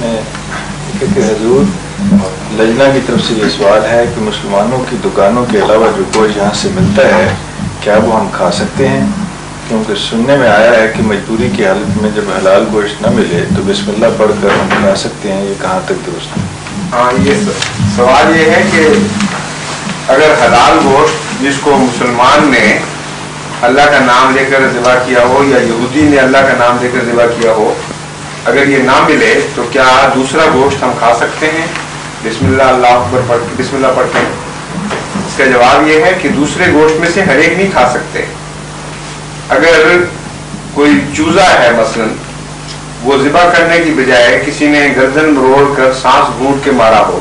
کہ حضور لجنہ کی طرف سے یہ سوال ہے کہ مسلمانوں کی دکانوں کے علاوہ جو گوشت یہاں سے ملتا ہے کیا وہ ہم کھا سکتے ہیں؟ کیونکہ سننے میں آیا ہے کہ مجبوری کی حالت میں جب حلال گوشت نہ ملے تو بسم اللہ پڑھ کر ہم کھا سکتے ہیں، یہ کہاں تک درست ہے؟ ہاں، یہ سوال یہ ہے کہ اگر حلال گوشت جس کو مسلمان نے اللہ کا نام لے کر ذبح کیا ہو یا یہودی نے اللہ کا نام لے کر ذبح کیا ہو، اگر یہ نہ ملے تو کیا دوسرا گوشت ہم کھا سکتے ہیں بسم اللہ اللہ اکبر پڑھ کے، بسم اللہ پڑھ کے؟ اس کا جواب یہ ہے کہ دوسرے گوشت میں سے ہر ایک نہیں کھا سکتے۔ اگر کوئی چوزا ہے مثلا، وہ ذبح کرنے کی بجائے کسی نے گردن مروڑ کر سانس گھونٹ کے مارا ہو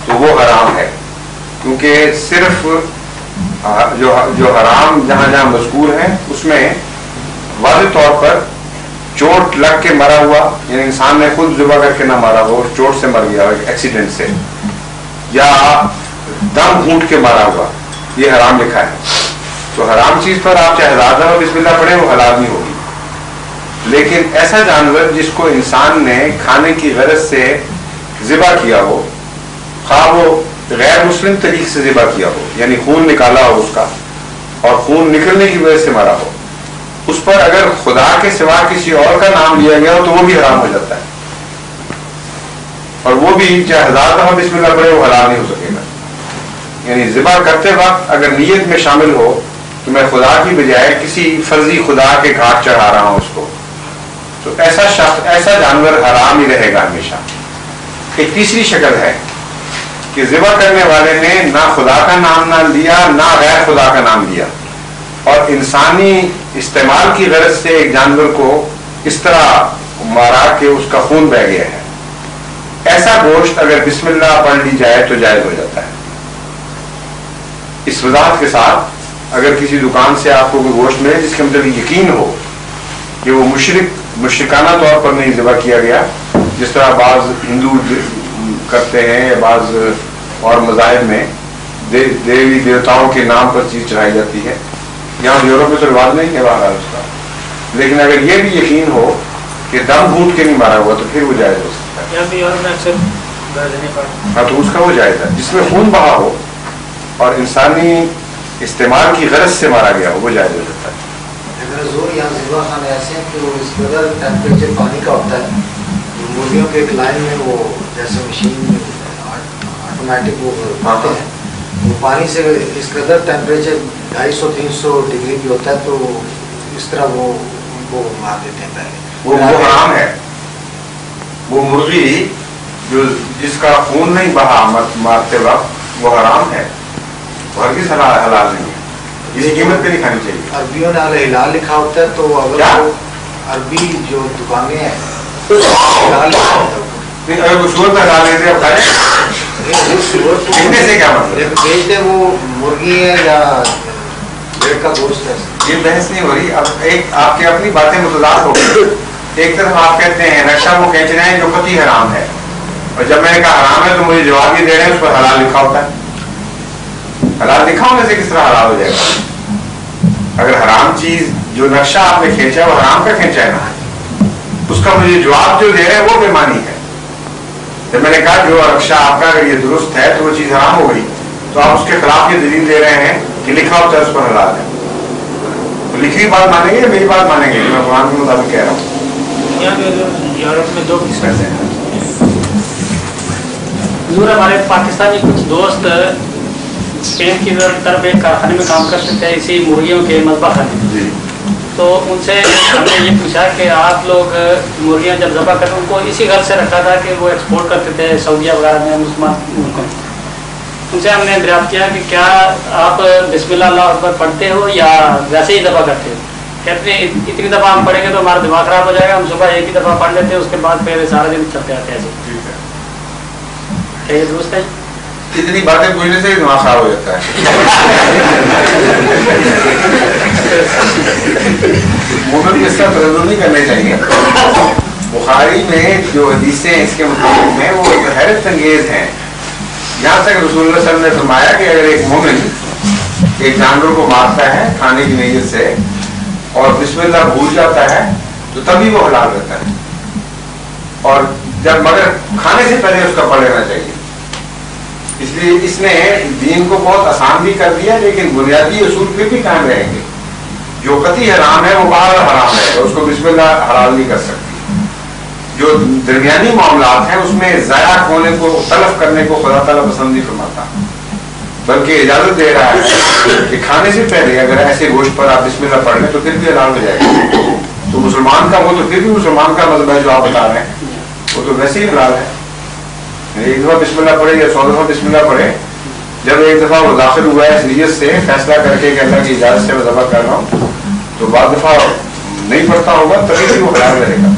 تو وہ حرام ہے، کیونکہ صرف جو حرام جہاں جہاں مذکور ہے اس میں واضح طور پر چوٹ لگ کے مرا ہوا، یعنی انسان نے خود ذبح کر کے نہ مارا ہو، چوٹ سے مر گیا ہو ایکسیڈنٹ سے، یا دم گھونٹ کے مارا ہوا، یہ حرام لکھا ہے۔ تو حرام چیز پر آپ چاہے زیادہ اور بسم اللہ پڑھیں وہ حلال نہیں ہوگی۔ لیکن ایسا جانور جس کو انسان نے کھانے کی غرض سے ذبح کیا ہو، خواہ وہ غیر مسلم طریقے سے ذبح کیا ہو، یعنی خون نکالا ہو اس کا اور خون نکلنے کی وجہ سے مارا ہو، اس پر اگر خدا کے سوا کسی اور کا نام لیا گیا ہو تو وہ بھی حرام ہو جاتا ہے، اور وہ بھی چاہے ہزار دفعہ بسم اللہ پڑھے وہ حلال نہیں ہو سکے گا۔ یعنی ذبح کرتے وقت اگر نیت میں شامل ہو کہ میں خدا کی بجائے کسی فرضی خدا کے گھاٹ چڑھا رہا ہوں اس کو، تو ایسا شخص، ایسا جانور حرام ہی رہے گا ہمیشہ۔ ایک تیسری شکل ہے کہ ذبح کرنے والے نے نہ خدا کا نام نہ لیا نہ غیر خدا کا نام لیا، اور انسانی استعمال کی غرض سے ایک جانور کو اس طرح مارا کہ اس کا خون بہہ گیا ہے۔ ایسا گوشت اگر بسم اللہ پڑھ لی جائے تو جائز ہو جاتا ہے۔ اس وضاحت کے ساتھ اگر کسی دکان سے آپ کو کوئی گوشت ملے جس کے مطلب یقین ہو کہ وہ مشرکانہ طور پر نہیں ذبح کیا گیا، جس طرح بعض ہندو کرتے ہیں یا بعض اور مذاہب میں دیوی دیوتاؤں کے نام پر چیز چڑھائی جاتی ہے، یہاں یورپ میں تو رواج نہیں ہے بہرحال اس کا، لیکن اگر یہ بھی یقین ہو کہ دم گھونٹ کے نہیں مارا ہوا تو پھر وہ جائز ہو سکتا ہے۔ ہاں، تو اس کا وہ جائز ہے جس میں خون بہا ہو اور انسانی استعمال کی غرض سے مارا گیا ہو، وہ جائز ہو جاتا ہے۔ یہاں ذبح خانے ایسے ہیں کہ وہ اس قدر ٹیمپریچر پانی کا ہوتا ہے، مرغیوں کے ایک لائن میں وہ جیسے مشین آٹومیٹک وہ پاتے ہیں، وہ پانی سے اس قدر ٹیمپریچر 250-300 ڈگری بھی ہوتا ہے، تو اس طرح وہ ان کو مار دیتے ہیں پہلے۔ وہ حرام ہے، وہ مرغی جو جس کا خون نہیں بہا مارتے وقت وہ حرام ہے، وہ ہرگز حلال نہیں ہے، کسی قیمت پہ نہیں کھانی چاہیے۔ عربیوں نے الہلال لکھا ہوتا ہے، تو اگر وہ عربی جو دکانیں ہیں الہلال لکھا ہوتا ہے، نہیں اگر وہ صورت حلال لیتے اب کھائیں کہنے سے کیا مطلب؟ بیچتے وہ مرغی ہے یا بھیڑ کا گوشت ہے، یہ بحث نہیں ہو رہی۔ اب ایک آپ کی اپنی باتیں متضاد ہو گئی۔ ایک طرف آپ کہتے ہیں نقشہ وہ کھینچ رہے ہیں جو قطعی حرام ہے، اور جب میں نے کہا حرام ہے تو مجھے جواب یہ دے رہے ہیں اس پر حلال لکھا ہوتا ہے۔ حلال لکھا ہونے سے کس طرح حلال ہو جائے گا؟ اگر حرام چیز جو نقشہ آپ نے کھینچا ہے وہ حرام کا کھینچا ہے نا، اس کا مجھے جواب جو دے رہے ہیں وہ بےمانی ہے۔ جب میں نے کہا جو نقشہ آپ کا اگر یہ درست ہے تو وہ چیز حرام ہو گئی، تو آپ اس کے خلاف یہ دلیل دے رہے ہیں کہ لکھا ہوتا ہے اس پر حلال ہے، تو لکھی ہوئی بات مانیں گے یا میری بات مانیں گے؟ میں قرآن کے مطابق کہہ رہا ہوں۔ یورپ میں 2 قسم سے ہیں حضور، ہمارے پاکستانی کچھ دوست اسپین کی طرف ایک کارخانے میں کام کرتے تھے، اسی مرغیوں کے مذبح خانے میں، تو ان سے ہم نے یہ پوچھا کہ آپ لوگ مرغیاں جب ذبح کرتے ان کو اسی غرض سے رکھا تھا کہ وہ ایکسپورٹ کرتے تھے سعودیہ وغیرہ میں، مسلمان ملکوں میں، ان سے ہم نے دریافت کیا کہ کیا آپ بسم اللہ اللہ اکبر پڑھتے ہو یا ویسے ہی ذبح کرتے ہو؟ کہتے ہیں اتنی دفعہ ہم پڑھیں گے تو ہمارا دماغ خراب ہو جائے گا، ہم صبح ایک ہی دفعہ پڑھ لیتے ہیں، اس کے بعد پھر سارا دن چلتے آتے ہیں ایسے۔ کیا یہ درست ہے؟ اتنی باتیں پوچھنے سے دماغ خراب ہو جاتا ہے۔ مومن اس کا تردد نہیں کرنا چاہیے۔ بخاری میں جو حدیثیں اس کے متعلق ہیں وہ حیرت انگیز ہیں۔ یہاں تک رسول اللہ صلی اللہ علیہ وسلم نے فرمایا کہ اگر ایک مومن ایک جانور کو مارتا ہے کھانے کی نیت سے اور بسم اللہ بھول جاتا ہے تو تبھی وہ حلال رہتا ہے، اور جب مگر کھانے سے پہلے اس کا پڑھ لینا چاہیے. اس لیے اس نے دین کو بہت آسان بھی کر دیا, لیکن بنیادی اصول پھر بھی قائم رہیں گے. جو قطعی حرام ہے وہ باہر حرام ہے, اس کو بسم اللہ حلال نہیں کر سکتی. جو درمیانی معاملات ہیں اس میں ضائع ہونے کو, تلف کرنے کو خدا تعالیٰ پسند نہیں فرماتا, بلکہ اجازت دے رہا ہے کہ کھانے سے پہلے اگر ایسے گوشت پر آپ بسم اللہ پڑھ لیں تو پھر بھی حلال ہو جائے گا. تو مسلمان کا وہ تو پھر بھی مسلمان کا مذہب ہے جو آپ بتا رہے ہیں, وہ تو ویسے ہی حلال ہے. ایک دفعہ بسم اللہ پڑھے یا 100 دفعہ بسم اللہ پڑھے, جب ایک دفعہ وہ داخل ہوا ہے اس نیت سے فیصلہ کر کے کہ اللہ کی اجازت سے میں ذبح کر رہا ہوں, تو بعض دفعہ نہیں پڑھتا ہوگا تبھی بھی وہ حلال رہے گا.